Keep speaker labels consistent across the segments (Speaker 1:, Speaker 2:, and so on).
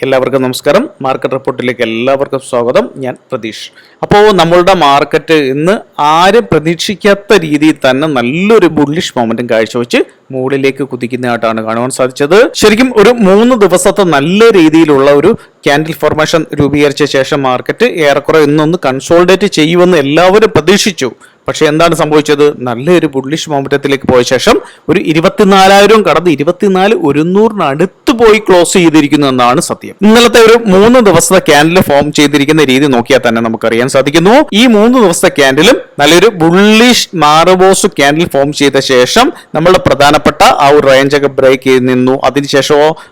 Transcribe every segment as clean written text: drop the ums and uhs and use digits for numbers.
Speaker 1: എല്ലാവർക്കും നമസ്കാരം. മാർക്കറ്റ് റിപ്പോർട്ടിലേക്ക് എല്ലാവർക്കും സ്വാഗതം. ഞാൻ പ്രതീഷ്. അപ്പോൾ നമ്മളുടെ മാർക്കറ്റ് ഇന്ന് ആരും പ്രതീക്ഷിക്കാത്ത രീതിയിൽ തന്നെ നല്ലൊരു ബുള്ളിഷ് മൊമെന്റും കാഴ്ചവെച്ച് മുകളിലേക്ക് കുതിക്കുന്നതായിട്ടാണ് കാണുവാൻ സാധിച്ചത്. ശരിക്കും ഒരു 3 ദിവസത്തെ നല്ല രീതിയിലുള്ള ഒരു ക്യാൻഡിൽ ഫോർമേഷൻ രൂപീകരിച്ച ശേഷം മാർക്കറ്റ് ഏറെക്കുറെ ഇന്നൊന്ന് കൺസോളിഡേറ്റ് ചെയ്യുമെന്ന് എല്ലാവരും പ്രതീക്ഷിച്ചു. പക്ഷെ എന്താണ് സംഭവിച്ചത്? നല്ലൊരു ബുള്ളിഷ് മൊമെന്റത്തിലേക്ക് പോയ ശേഷം ഒരു 24,000 കടന്ന് 24,100 അടുത്ത് പോയി ക്ലോസ് ചെയ്തിരിക്കുന്നു എന്നാണ് സത്യം. ഇന്നലത്തെ ഒരു 3 ദിവസത്തെ ക്യാൻഡിൽ ഫോം ചെയ്തിരിക്കുന്ന രീതി നോക്കിയാൽ തന്നെ നമുക്കറിയാൻ സാധിക്കുന്നു. ഈ 3 ദിവസത്തെ ക്യാൻഡിലും നല്ലൊരു ബുള്ളിഷ് മാർബോസ് ക്യാൻഡിൽ ഫോം ചെയ്ത ശേഷം നമ്മളുടെ പ്രധാനപ്പെട്ട ആ ഒരു റേഞ്ചൊക്കെ ബ്രേക്ക് ചെയ്ത് നിന്നു.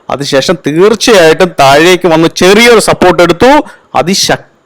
Speaker 1: അതിനുശേഷം തീർച്ചയായിട്ടും താഴേക്ക് വന്ന് ചെറിയൊരു സപ്പോർട്ട് എടുത്തു.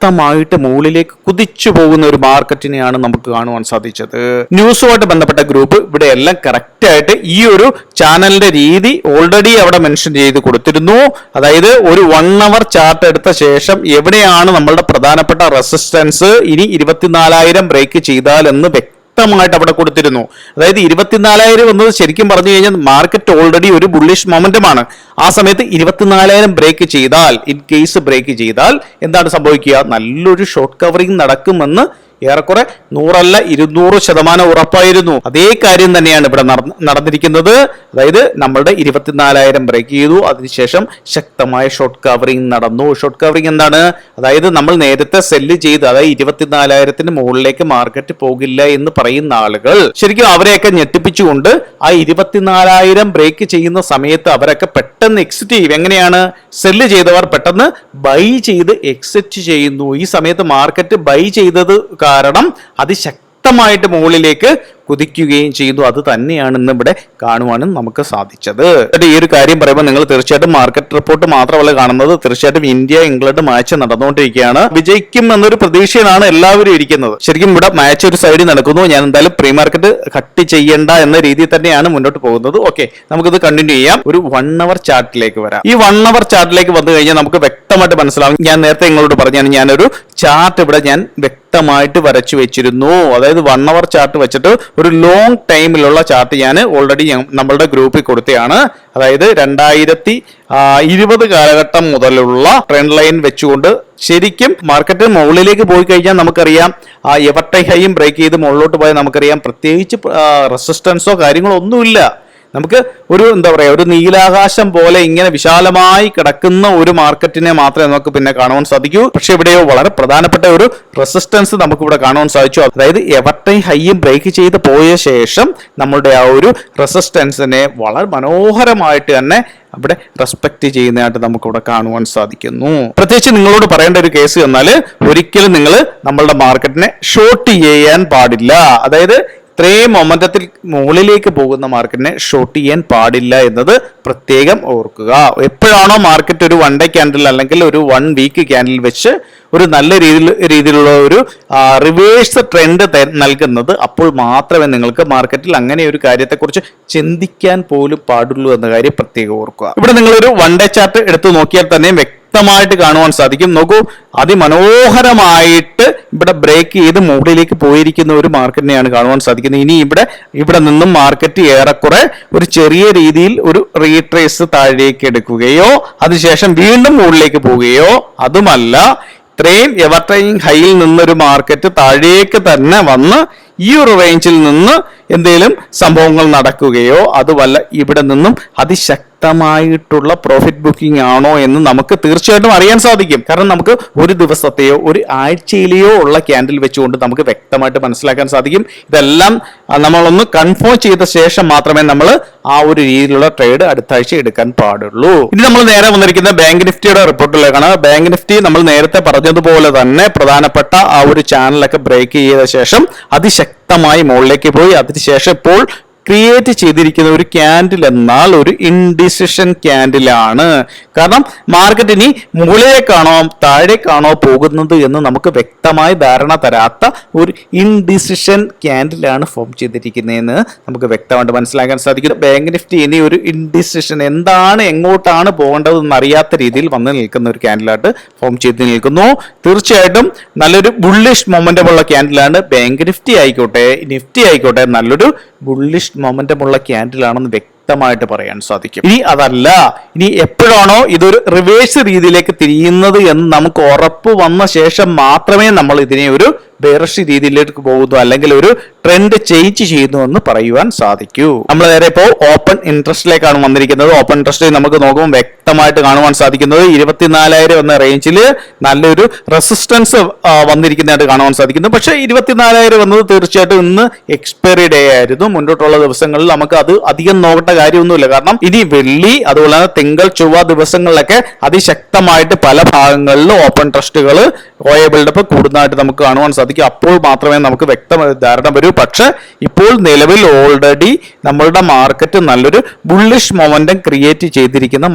Speaker 1: ശക്തമായിട്ട് മുകളിലേക്ക് കുതിച്ചു പോകുന്ന ഒരു മാർക്കറ്റിനെയാണ് നമുക്ക് കാണുവാൻ സാധിച്ചത്. ന്യൂസുമായിട്ട് ബന്ധപ്പെട്ട ഗ്രൂപ്പ് ഇവിടെ എല്ലാം കറക്റ്റ് ആയിട്ട് ഈ ഒരു ചാനലിന്റെ രീതി ഓൾറെഡി അവിടെ മെൻഷൻ ചെയ്ത് കൊടുത്തിരുന്നു. അതായത് ഒരു 1 അവർ ചാർട്ട് എടുത്ത ശേഷം എവിടെയാണ് നമ്മളുടെ പ്രധാനപ്പെട്ട റെസിസ്റ്റൻസ് ഇനി 24,000 ബ്രേക്ക് ചെയ്താൽ എന്ന് വ്യക്തമായിട്ട് അവിടെ കൊടുത്തിരുന്നു. അതായത് 24,000 എന്നത് ശരിക്കും പറഞ്ഞു കഴിഞ്ഞാൽ മാർക്കറ്റ് ഓൾറെഡി ഒരു ബുള്ളിഷ് മൊമെന്റമാണ്. ആ സമയത്ത് 24,000 ബ്രേക്ക് ചെയ്താൽ, ഇൻ കേസ് ബ്രേക്ക് ചെയ്താൽ എന്താണ് സംഭവിക്കുക? നല്ലൊരു ഷോർട്ട് കവറിംഗ് നടക്കുമെന്ന് ഏറെക്കുറെ 100 അല്ല 200% ഉറപ്പായിരുന്നു. അതേ കാര്യം തന്നെയാണ് ഇവിടെ നടന്നിരിക്കുന്നത്. അതായത് നമ്മളുടെ 24,000 ബ്രേക്ക് ചെയ്തു. അതിനുശേഷം ശക്തമായ ഷോർട്ട് കവറിംഗ് നടന്നു. ഷോർട്ട് കവറിംഗ് എന്താണ്? അതായത് നമ്മൾ നേരത്തെ സെല്ല് ചെയ്ത്, അതായത് 24,000 മുകളിലേക്ക് മാർക്കറ്റ് പോകില്ല എന്ന് പറയുന്ന ആളുകൾ ശരിക്കും അവരെയൊക്കെ ഞെട്ടിപ്പിച്ചുകൊണ്ട് ആ 24,000 ബ്രേക്ക് ചെയ്യുന്ന സമയത്ത് അവരൊക്കെ പെട്ടെന്ന് എക്സിറ്റ് ചെയ്യും. എങ്ങനെയാണ്? സെല്ല് ചെയ്തവർ പെട്ടെന്ന് ബൈ ചെയ്ത് എക്സിറ്റ് ചെയ്യുന്നു. ഈ സമയത്ത് മാർക്കറ്റ് ബൈ ചെയ്തത് കാരണം അതിശക്തമായിട്ട് മുകളിലേക്ക് കുതിക്കുകയും ചെയ്തു. അത് തന്നെയാണ് ഇന്ന് ഇവിടെ കാണുവാനും നമുക്ക് സാധിച്ചത്. ഈ ഒരു കാര്യം പറയുമ്പോൾ നിങ്ങൾ തീർച്ചയായിട്ടും മാർക്കറ്റ് റിപ്പോർട്ട് മാത്രമല്ല കാണുന്നത്, തീർച്ചയായിട്ടും ഇന്ത്യ ഇംഗ്ലണ്ട് മാച്ച് നടന്നുകൊണ്ടിരിക്കുകയാണ്. വിജയിക്കും എന്നൊരു പ്രതീക്ഷയിലാണ് എല്ലാവരും ഇരിക്കുന്നത്. ശരിക്കും ഇവിടെ മാച്ച് ഒരു സൈഡിൽ നടക്കുന്നു. ഞാൻ എന്തായാലും പ്രീ മാർക്കറ്റ് കട്ട് ചെയ്യേണ്ട എന്ന രീതിയിൽ തന്നെയാണ് മുന്നോട്ട് പോകുന്നത്. ഓക്കെ, നമുക്കിത് കണ്ടിന്യൂ ചെയ്യാം. ഒരു 1 അവർ ചാർട്ടിലേക്ക് വരാം. ഈ 1 അവർ ചാർട്ടിലേക്ക് വന്നു കഴിഞ്ഞാൽ നമുക്ക് വ്യക്തമായിട്ട് മനസ്സിലാവും. ഞാൻ നേരത്തെ നിങ്ങളോട് പറഞ്ഞാണ്, ഞാനൊരു ചാർട്ട് ഇവിടെ ഞാൻ വ്യക്തമായിട്ട് വരച്ചു വെച്ചിരുന്നു. അതായത് 1 അവർ ചാർട്ട് വെച്ചിട്ട് ഒരു ലോങ് ടൈമിലുള്ള ചാർട്ട് ഞാൻ ഓൾറെഡി നമ്മളുടെ ഗ്രൂപ്പിൽ കൊടുത്തതാണ്. അതായത് 2020 കാലഘട്ടം മുതലുള്ള ട്രെൻഡ് ലൈൻ വെച്ചുകൊണ്ട് ശരിക്കും മാർക്കറ്റ് മുകളിലേക്ക് പോയി കഴിഞ്ഞാൽ നമുക്കറിയാം, എവർടൈ ഹൈയും ബ്രേക്ക് ചെയ്ത് മുകളിലോട്ട് പോയാൽ നമുക്കറിയാം പ്രത്യേകിച്ച് റെസിസ്റ്റൻസോ കാര്യങ്ങളോ ഒന്നുമില്ല. നമുക്ക് ഒരു ഒരു നീലാകാശം പോലെ ഇങ്ങനെ വിശാലമായി കിടക്കുന്ന ഒരു മാർക്കറ്റിനെ മാത്രമേ നമുക്ക് പിന്നെ കാണുവാൻ സാധിക്കൂ. പക്ഷെ ഇവിടെയോ വളരെ പ്രധാനപ്പെട്ട ഒരു റെസിസ്റ്റൻസ് നമുക്ക് ഇവിടെ കാണുവാൻ സാധിച്ചു. അതായത് എവർടൈ ഹൈയും ബ്രേക്ക് ചെയ്ത് പോയ ശേഷം നമ്മളുടെ ആ ഒരു റെസിസ്റ്റൻസിനെ വളരെ മനോഹരമായിട്ട് തന്നെ അവിടെ റെസ്പെക്ട് ചെയ്യുന്നതായിട്ട് നമുക്കിവിടെ കാണുവാൻ സാധിക്കുന്നു. പ്രത്യേകിച്ച് നിങ്ങളോട് പറയേണ്ട ഒരു കേസ് എന്നാൽ, ഒരിക്കലും നിങ്ങൾ നമ്മളുടെ മാർക്കറ്റിനെ ഷോർട്ട് ചെയ്യാൻ പാടില്ല. അതായത് ഇത്രയും മൊമെന്റത്തിൽ മുകളിലേക്ക് പോകുന്ന മാർക്കറ്റിനെ ഷോർട്ട് ചെയ്യാൻ പാടില്ല എന്നത് പ്രത്യേകം ഓർക്കുക. എപ്പോഴാണോ മാർക്കറ്റ് ഒരു 1 ഡേ ക്യാൻഡിൽ അല്ലെങ്കിൽ ഒരു 1 വീക്ക് ക്യാൻഡിൽ വെച്ച് ഒരു നല്ല രീതിയിലുള്ള ഒരു റിവേഴ്സ് ട്രെൻഡ് നൽകുന്നത്, അപ്പോൾ മാത്രമേ നിങ്ങൾക്ക് മാർക്കറ്റിൽ അങ്ങനെ ഒരു കാര്യത്തെക്കുറിച്ച് ചിന്തിക്കാൻ പോലും പാടുള്ളൂ എന്ന കാര്യം പ്രത്യേകം ഓർക്കുക. ഇവിടെ നിങ്ങളൊരു 1 ഡേ ചാർട്ട് എടുത്ത് നോക്കിയാൽ തന്നെ വ്യക്തമായിട്ട് കാണുവാൻ സാധിക്കും. നോക്കൂ, അതിമനോഹരമായിട്ട് ഇവിടെ ബ്രേക്ക് ചെയ്ത് മുകളിലേക്ക് പോയിരിക്കുന്ന ഒരു മാർക്കറ്റിനെയാണ് കാണുവാൻ സാധിക്കുന്നത്. ഇനി ഇവിടെ നിന്നും മാർക്കറ്റ് ഏറെക്കുറെ ഒരു ചെറിയ രീതിയിൽ ഒരു റീട്രേസ് താഴേക്ക് എടുക്കുകയോ അതിനുശേഷം വീണ്ടും മുകളിലേക്ക് പോവുകയോ, അതുമല്ല ഇത്രയും എവർടൈമിംഗ് ഹൈയിൽ നിന്നൊരു മാർക്കറ്റ് താഴേക്ക് തന്നെ വന്ന് ഈ ഒരു റേഞ്ചിൽ നിന്ന് എന്തെങ്കിലും സംഭവങ്ങൾ നടക്കുകയോ, അതുമല്ല ഇവിടെ നിന്നും അതിശക്തമായിട്ടുള്ള പ്രോഫിറ്റ് ബുക്കിംഗ് ആണോ എന്ന് നമുക്ക് തീർച്ചയായിട്ടും അറിയാൻ സാധിക്കും. കാരണം നമുക്ക് ഒരു ദിവസത്തെയോ ഒരു ആഴ്ചയിലെയോ ഉള്ള ക്യാൻഡിൽ വെച്ചുകൊണ്ട് നമുക്ക് വ്യക്തമായിട്ട് മനസ്സിലാക്കാൻ സാധിക്കും. ഇതെല്ലാം നമ്മളൊന്ന് കൺഫേം ചെയ്ത ശേഷം മാത്രമേ നമ്മൾ ആ ഒരു രീതിയിലുള്ള ട്രേഡ് അടുത്ത ആഴ്ച എടുക്കാൻ പാടുള്ളൂ. ഇനി നമ്മൾ നേരെ വന്നിരിക്കുന്ന ബാങ്ക് നിഫ്റ്റിയുടെ റിപ്പോർട്ടിലേക്കാണ്. ബാങ്ക് നിഫ്റ്റി നമ്മൾ നേരത്തെ പറഞ്ഞതുപോലെ തന്നെ പ്രധാനപ്പെട്ട ആ ഒരു ചാനലൊക്കെ ബ്രേക്ക് ചെയ്ത ശേഷം അതിശക്തമായി മുകളിലേക്ക് പോയി. അതിനുശേഷം ഇപ്പോൾ ക്രിയേറ്റ് ചെയ്തിരിക്കുന്ന ഒരു ക്യാൻഡിൽ എന്നാൽ ഒരു ഇൻഡിസിഷൻ ക്യാൻഡിലാണ്. കാരണം മാർക്കറ്റ് ഇനി മുകളിലേക്കാണോ താഴേക്കാണോ പോകുന്നത് എന്ന് നമുക്ക് വ്യക്തമായി ധാരണ തരാത്ത ഒരു ഇൻഡിസിഷൻ ക്യാൻഡിലാണ് ഫോം ചെയ്തിരിക്കുന്നതെന്ന് നമുക്ക് വ്യക്തമായിട്ട് മനസ്സിലാക്കാൻ സാധിക്കും. ബാങ്ക് നിഫ്റ്റി ഇനി ഒരു ഇൻഡിസിഷൻ എന്താണ്, എങ്ങോട്ടാണ് പോകേണ്ടതെന്ന് അറിയാത്ത രീതിയിൽ വന്ന് നിൽക്കുന്ന ഒരു ക്യാൻഡിലായിട്ട് ഫോം ചെയ്ത് നിൽക്കുന്നു. തീർച്ചയായിട്ടും നല്ലൊരു ബുള്ളിഷ് മൊമെന്റമുള്ള ക്യാൻഡിലാണ്. ബാങ്ക് നിഫ്റ്റി ആയിക്കോട്ടെ നിഫ്റ്റി ആയിക്കോട്ടെ നല്ലൊരു ബുള്ളിഷ് മൊമെന്റമുള്ള ക്യാൻഡിലാണെന്ന് വ്യക്തമായിട്ട് പറയാൻ സാധിക്കും. ഇനി അതല്ല, ഇനി എപ്പോഴാണോ ഇതൊരു റിവേഴ്സ് രീതിയിലേക്ക് തിരിയുന്നത് എന്ന് നമുക്ക് ഉറപ്പ് വന്ന ശേഷം മാത്രമേ നമ്മൾ ഇതിനെ ഒരു ബെയറിഷ് രീതിയിലേക്ക് പോകുന്നു അല്ലെങ്കിൽ ഒരു ട്രെൻഡ് ചേഞ്ച് ചെയ്യുന്നു എന്ന് പറയുവാൻ സാധിക്കൂ. നമ്മൾ നേരെ ഇപ്പോൾ ഓപ്പൺ ഇൻട്രസ്റ്റിലേക്കാണ് വന്നിരിക്കുന്നത്. ഓപ്പൺ ഇൻട്രസ്റ്റ് നമുക്ക് നോക്കുമ്പോൾ വ്യക്തമായിട്ട് കാണുവാൻ സാധിക്കുന്നത് 24,000 എന്ന റേഞ്ചിൽ നല്ലൊരു റെസിസ്റ്റൻസ് വന്നിരിക്കുന്നതായിട്ട് കാണുവാൻ സാധിക്കുന്നു. പക്ഷേ 24,000 വന്നത് തീർച്ചയായിട്ടും ഇന്ന് എക്സ്പയറി ഡേ ആയിരുന്നു. മുന്നോട്ടുള്ള ദിവസങ്ങളിൽ നമുക്ക് അത് അധികം നോക്കേണ്ട കാര്യമൊന്നുമില്ല. കാരണം ഇനി വെള്ളി അതുപോലെ തന്നെ തിങ്കൾ ചൊവ്വ ദിവസങ്ങളിലൊക്കെ അതിശക്തമായിട്ട് പല ഭാഗങ്ങളിലും ഓപ്പൺ ട്രസ്റ്റുകൾ ഓയ ബിൽഡപ്പ് കൂടുന്നതായിട്ട് നമുക്ക് കാണുവാൻ സാധിക്കും. അപ്പോൾ മാത്രമേ നമുക്ക് വ്യക്തമായ ധാരണ വരൂ. പക്ഷെ ഇപ്പോൾ നിലവിൽ ഓൾറെഡി നമ്മളുടെ മാർക്കറ്റ് നല്ലൊരു ബുള്ളിഷ് മൊമെന്റം ക്രിയേറ്റ് ചെയ്തിരിക്കുന്ന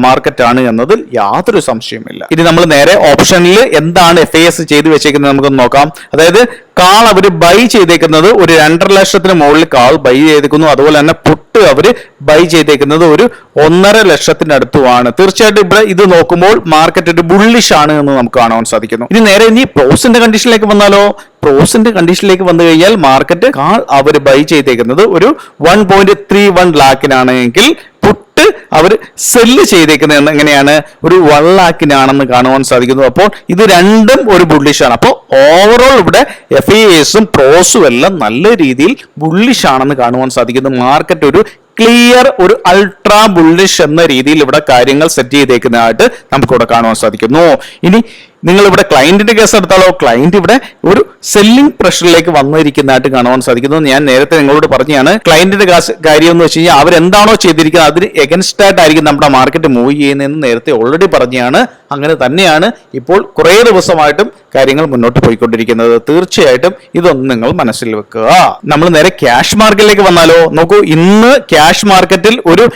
Speaker 1: മാർക്കറ്റ് ആണ് എന്നതിൽ യാതൊരു സംശയമില്ല. ഇനി നമ്മൾ നേരെ ഓപ്ഷനിൽ എന്താണ് FIS ചെയ്തു വെച്ചേക്കുന്നത് നമുക്ക് നോക്കാം. അതായത് കാൾ അവർ ബൈ ചെയ്തേക്കുന്നത് ഒരു 2.5 ലക്ഷത്തിന് മുകളിൽ കാൾ ബൈ ചെയ്തേക്കുന്നു. അതുപോലെ തന്നെ പുട്ട് അവർ ബൈ ചെയ്തേക്കുന്നത് ഒരു 1.5 ലക്ഷത്തിനടുത്തുമാണ്. തീർച്ചയായിട്ടും ഇവിടെ ഇത് നോക്കുമ്പോൾ മാർക്കറ്റ് ഒരു ബുള്ളിഷ് ആണ് എന്ന് നമുക്ക് കാണാൻ സാധിക്കുന്നു. ഇനി നേരെ ഇനി പ്രോസിന്റെ കണ്ടീഷനിലേക്ക് വന്നാലോ, പ്രോസിന്റെ കണ്ടീഷനിലേക്ക് വന്നു കഴിഞ്ഞാൽ മാർക്കറ്റ് കാൾ അവർ ബൈ ചെയ്തേക്കുന്നത് ഒരു 1.31 ലാഖിനാണെങ്കിൽ പുട്ട് അവർ സെല്ല് ചെയ്തേക്കുന്നത് എങ്ങനെയാണ്, ഒരു 1 ലാഖിനാണെന്ന് കാണുവാൻ സാധിക്കുന്നു. അപ്പോൾ ഇത് രണ്ടും ഒരു ബുള്ളിഷാണ്. അപ്പോൾ ഓവറോൾ ഇവിടെ FISും പ്രോസും എല്ലാം നല്ല രീതിയിൽ ബുള്ളിഷ് ആണെന്ന് കാണുവാൻ സാധിക്കുന്നു. മാർക്കറ്റ് ഒരു ക്ലിയർ ഒരു അൾട്രാ ബുള്ളിഷ് എന്ന രീതിയിൽ ഇവിടെ കാര്യങ്ങൾ സെറ്റ് ചെയ്തേക്കുന്നതായിട്ട് നമുക്കിവിടെ കാണുവാൻ സാധിക്കുന്നു. ഇനി നിങ്ങൾ ഇവിടെ ക്ലയന്റിന്റെ കേസ് എടുത്താലോ, ക്ലയന്റ് ഇവിടെ ഒരു സെല്ലിംഗ് പ്രഷറിലേക്ക് വന്നിരിക്കുന്നതായിട്ട് കാണുവാൻ സാധിക്കുന്നു. ഞാൻ നേരത്തെ നിങ്ങളോട് പറഞ്ഞാണ് ക്ലയന്റിന്റെ കാര്യം എന്ന് വെച്ച് കഴിഞ്ഞാൽ അവരെന്താണോ ചെയ്തിരിക്കുന്നത് അതിന് എഗൻസ്റ്റ് ആയിട്ടായിരിക്കും നമ്മുടെ മാർക്കറ്റ് മൂവ് ചെയ്യുന്നതെന്ന് നേരത്തെ ഓൾറെഡി പറഞ്ഞാണ്. അങ്ങനെ തന്നെയാണ് ഇപ്പോൾ കുറേ ദിവസമായിട്ടും കാര്യങ്ങൾ മുന്നോട്ട് പോയിക്കൊണ്ടിരിക്കുന്നത്. തീർച്ചയായിട്ടും ഇതൊന്നും നിങ്ങൾ മനസ്സിൽ വെക്കുക. നമ്മൾ നേരെ ക്യാഷ് മാർക്കറ്റിലേക്ക് വന്നാലോ, നോക്കൂ, ഇന്ന് ക്യാഷ് മാർക്കറ്റിൽ ഒരു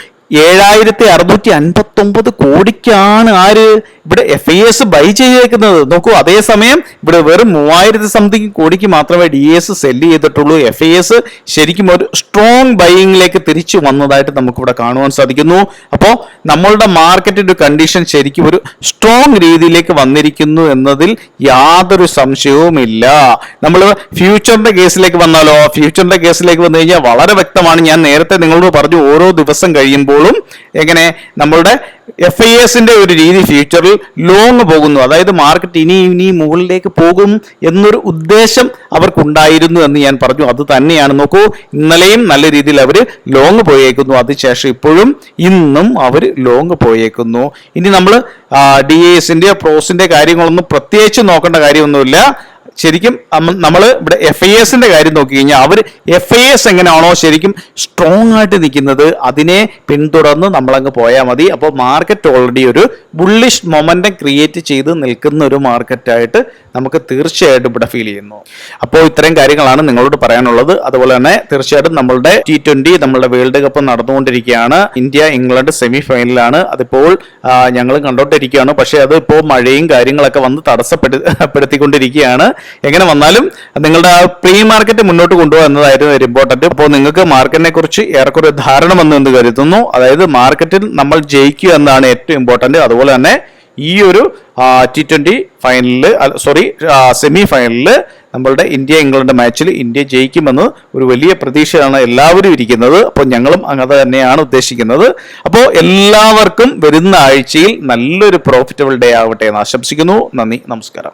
Speaker 1: 7,659 കോടിക്കാണ് ആര് ഇവിടെ FIS ബൈ ചെയ്തേക്കുന്നത്. നോക്കൂ, അതേസമയം ഇവിടെ വെറും 3,000 സംതിങ് കോടിക്ക് മാത്രമേ DAS സെല്ല് ചെയ്തിട്ടുള്ളൂ. FIS ശരിക്കും ഒരു സ്ട്രോങ് ബൈയിങ്ങിലേക്ക് തിരിച്ചു വന്നതായിട്ട് നമുക്കിവിടെ കാണുവാൻ സാധിക്കുന്നു. അപ്പോൾ നമ്മളുടെ മാർക്കറ്റിന്റെ കണ്ടീഷൻ ശരിക്കും ഒരു സ്ട്രോങ് രീതിയിലേക്ക് വന്നിരിക്കുന്നു എന്നതിൽ യാതൊരു സംശയവുമില്ല. നമ്മൾ ഫ്യൂച്ചറിന്റെ കേസിലേക്ക് വന്നാലോ, ഫ്യൂച്ചറിന്റെ കേസിലേക്ക് വന്നു കഴിഞ്ഞാൽ വളരെ വ്യക്തമാണ്. ഞാൻ നേരത്തെ നിങ്ങളോട് പറഞ്ഞു, ഓരോ ദിവസം കഴിയുമ്പോഴും എങ്ങനെ നമ്മളുടെ FISന്റെ ഒരു രീതി ഫ്യൂച്ചറിൽ ലോങ് പോകുന്നു. അതായത് മാർക്കറ്റ് ഇനി മുകളിലേക്ക് പോകും എന്നൊരു ഉദ്ദേശം അവർക്കുണ്ടായിരുന്നു എന്ന് ഞാൻ പറഞ്ഞു. അത് തന്നെയാണ്. നോക്കൂ, ഇന്നലെയും നല്ല രീതിയിൽ അവർ ലോങ് പോയേക്കുന്നു. അതിനുശേഷം ഇപ്പോഴും ഇന്നും അവർ ലോങ് പോയേക്കുന്നു. ഇനി നമ്മൾ DASന്റെ പ്രോസിന്റെ കാര്യങ്ങളൊന്നും പ്രത്യേകിച്ച് നോക്കേണ്ട കാര്യമൊന്നുമില്ല. ശരിക്കും നമ്മൾ ഇവിടെ FISന്റെ കാര്യം നോക്കി കഴിഞ്ഞാൽ അവർ FIS എങ്ങനെയാണോ ശരിക്കും സ്ട്രോങ് ആയിട്ട് നിൽക്കുന്നത് അതിനെ പിന്തുടർന്ന് നമ്മളങ്ങ് പോയാൽ മതി. അപ്പോൾ മാർക്കറ്റ് ഓൾറെഡി ഒരു ബുള്ളിഷ് മൊമെന്റം ക്രിയേറ്റ് ചെയ്ത് നിൽക്കുന്ന ഒരു മാർക്കറ്റായിട്ട് നമുക്ക് തീർച്ചയായിട്ടും ഇവിടെ ഫീൽ ചെയ്യുന്നു. അപ്പോൾ ഇത്തരം കാര്യങ്ങളാണ് നിങ്ങളോട് പറയാനുള്ളത്. അതുപോലെ തന്നെ തീർച്ചയായിട്ടും നമ്മളുടെ T20 നമ്മളുടെ വേൾഡ് കപ്പ് നടന്നുകൊണ്ടിരിക്കുകയാണ്. ഇന്ത്യ ഇംഗ്ലണ്ട് സെമി ഫൈനലാണ്. അതിപ്പോൾ ഞങ്ങൾ കണ്ടോണ്ടിരിക്കുകയാണ്. പക്ഷേ അത് ഇപ്പോൾ മഴയും കാര്യങ്ങളൊക്കെ വന്ന് തടസ്സപ്പെടുത്തിക്കൊണ്ടിരിക്കുകയാണ്. എങ്ങനെ വന്നാലും നിങ്ങളുടെ പ്രീ മാർക്കറ്റ് മുന്നോട്ട് കൊണ്ടുപോകുക എന്നതായിരുന്നു ഒരു ഇമ്പോർട്ടന്റ്. അപ്പോൾ നിങ്ങൾക്ക് മാർക്കറ്റിനെ കുറിച്ച് ഏറെക്കുറെ ധാരണ വന്നു എന്ന് കരുതുന്നു. അതായത് മാർക്കറ്റിൽ നമ്മൾ ജയിക്കുക എന്നതാണ് ഏറ്റവും ഇമ്പോർട്ടന്റ്. അതുപോലെ തന്നെ ഈ ഒരു T20 ഫൈനലില് സെമി ഫൈനലില് നമ്മളുടെ ഇന്ത്യ ഇംഗ്ലണ്ട് മാച്ചിൽ ഇന്ത്യ ജയിക്കുമെന്ന് ഒരു വലിയ പ്രതീക്ഷയാണ് എല്ലാവരും ഇരിക്കുന്നത്. അപ്പോൾ ഞങ്ങളും അങ്ങനെ തന്നെയാണ് ഉദ്ദേശിക്കുന്നത്. അപ്പോൾ എല്ലാവർക്കും വരുന്ന ആഴ്ചയിൽ നല്ലൊരു പ്രോഫിറ്റബിൾ ഡേ ആവട്ടെ എന്ന് ആശംസിക്കുന്നു. നന്ദി, നമസ്കാരം.